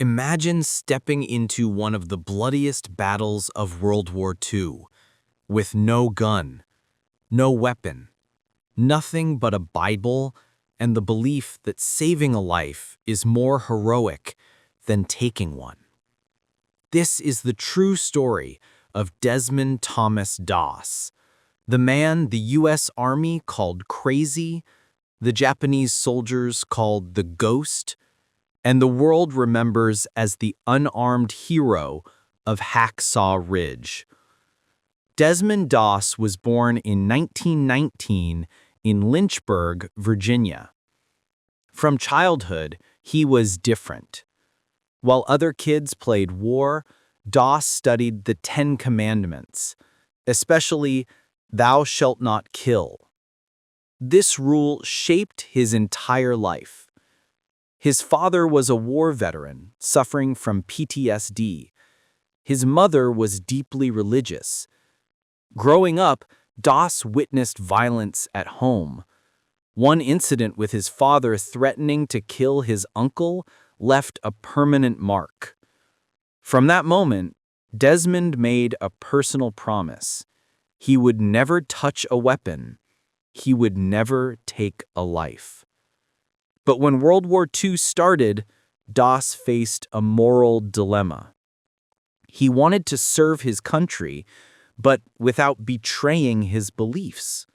Imagine stepping into one of the bloodiest battles of World War II, with no gun, no weapon, nothing but a Bible and the belief that saving a life is more heroic than taking one. This is the true story of Desmond Thomas Doss, the man the U.S. Army called crazy, the Japanese soldiers called the ghost, and the world remembers as the unarmed hero of Hacksaw Ridge. Desmond Doss was born in 1919 in Lynchburg, Virginia. From childhood, he was different. While other kids played war, Doss studied the 10 Commandments, especially "Thou shalt not kill." This rule shaped his entire life. His father was a war veteran suffering from PTSD. His mother was deeply religious. Growing up, Doss witnessed violence at home. One incident with his father threatening to kill his uncle left a permanent mark. From that moment, Desmond made a personal promise. He would never touch a weapon. He would never take a life. But when World War II started, Doss faced a moral dilemma. He wanted to serve his country, but without betraying his beliefs.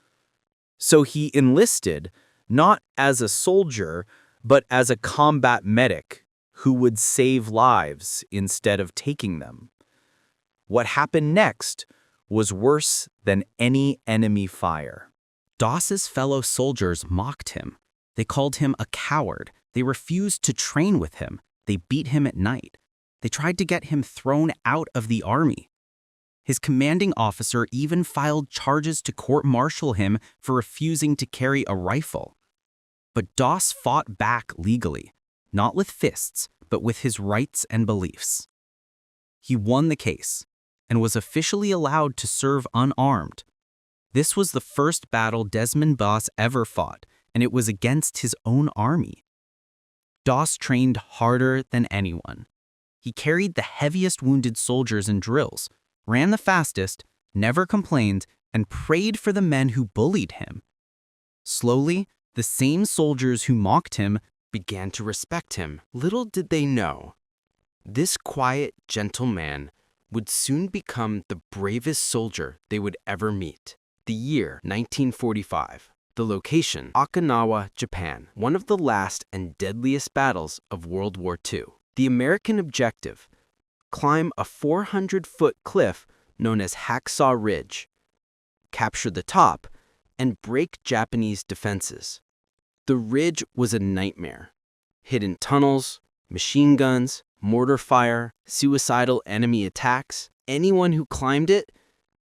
So he enlisted, not as a soldier, but as a combat medic who would save lives instead of taking them. What happened next was worse than any enemy fire. Doss's fellow soldiers mocked him. They called him a coward. They refused to train with him. They beat him at night. They tried to get him thrown out of the army. His commanding officer even filed charges to court-martial him for refusing to carry a rifle. But Doss fought back legally, not with fists, but with his rights and beliefs. He won the case and was officially allowed to serve unarmed. This was the first battle Desmond Doss ever fought, and it was against his own army. Doss trained harder than anyone. He carried the heaviest wounded soldiers in drills, ran the fastest, never complained, and prayed for the men who bullied him. Slowly, the same soldiers who mocked him began to respect him. Little did they know, this quiet, gentle man would soon become the bravest soldier they would ever meet. The year 1945. The location, Okinawa, Japan, one of the last and deadliest battles of World War II. The American objective, climb a 400-foot cliff known as Hacksaw Ridge, capture the top, and break Japanese defenses. The ridge was a nightmare. Hidden tunnels, machine guns, mortar fire, suicidal enemy attacks. Anyone who climbed it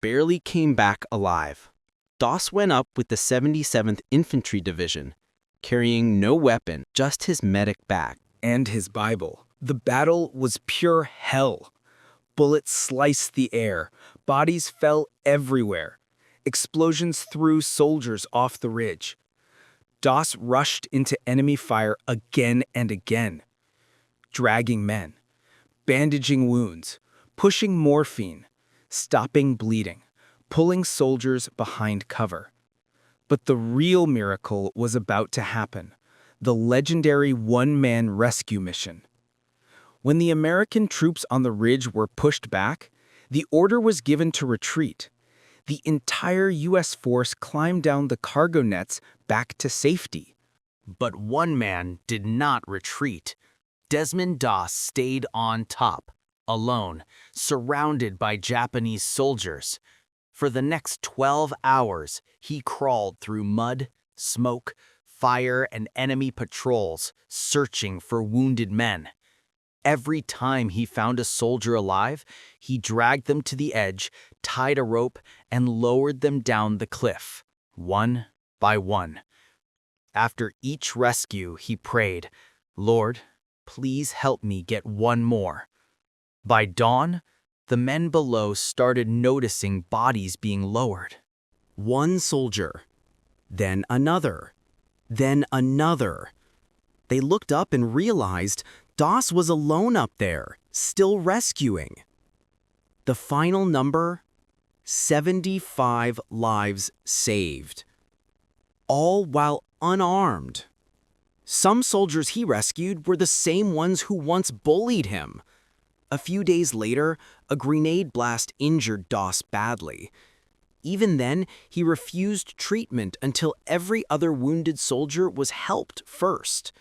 barely came back alive. Doss went up with the 77th Infantry Division, carrying no weapon, just his medic bag and his Bible. The battle was pure hell. Bullets sliced the air. Bodies fell everywhere. Explosions threw soldiers off the ridge. Doss rushed into enemy fire again and again, dragging men, bandaging wounds, pushing morphine, stopping bleeding, pulling soldiers behind cover. But the real miracle was about to happen, the legendary one-man rescue mission. When the American troops on the ridge were pushed back, the order was given to retreat. The entire U.S. force climbed down the cargo nets back to safety. But one man did not retreat. Desmond Doss stayed on top, alone, surrounded by Japanese soldiers. For the next 12 hours, he crawled through mud, smoke, fire, and enemy patrols, searching for wounded men. Every time he found a soldier alive, he dragged them to the edge, tied a rope, and lowered them down the cliff, one by one. After each rescue, he prayed, "Lord, please help me get one more." By dawn, the men below started noticing bodies being lowered. One soldier, then another, then another. They looked up and realized Doss was alone up there, still rescuing. The final number? 75 lives saved. All while unarmed. Some soldiers he rescued were the same ones who once bullied him. A few days later, a grenade blast injured Doss badly. Even then, he refused treatment until every other wounded soldier was helped first.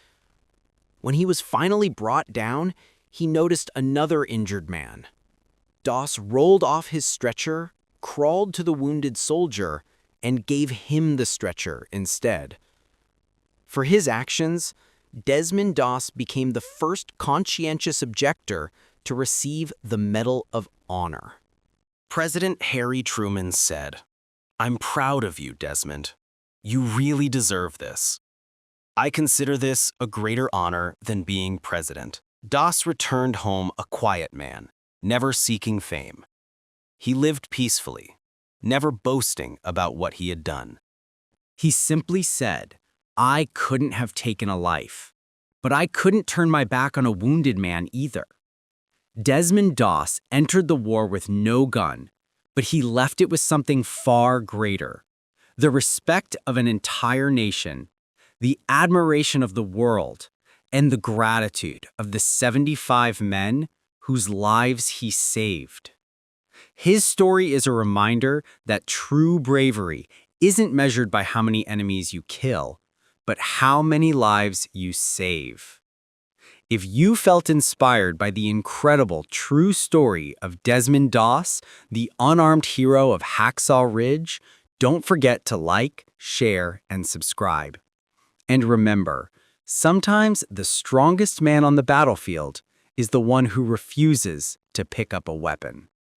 When he was finally brought down, he noticed another injured man. Doss rolled off his stretcher, crawled to the wounded soldier, and gave him the stretcher instead. For his actions, Desmond Doss became the first conscientious objector to receive the Medal of Honor. President Harry Truman said, "I'm proud of you, Desmond. You really deserve this. I consider this a greater honor than being president." Doss returned home a quiet man, never seeking fame. He lived peacefully, never boasting about what he had done. He simply said, "I couldn't have taken a life, but I couldn't turn my back on a wounded man either." Desmond Doss entered the war with no gun, but he left it with something far greater: the respect of an entire nation, the admiration of the world, and the gratitude of the 75 men whose lives he saved. His story is a reminder that true bravery isn't measured by how many enemies you kill, but how many lives you save. If you felt inspired by the incredible true story of Desmond Doss, the unarmed hero of Hacksaw Ridge, don't forget to like, share, and subscribe. And remember, sometimes the strongest man on the battlefield is the one who refuses to pick up a weapon.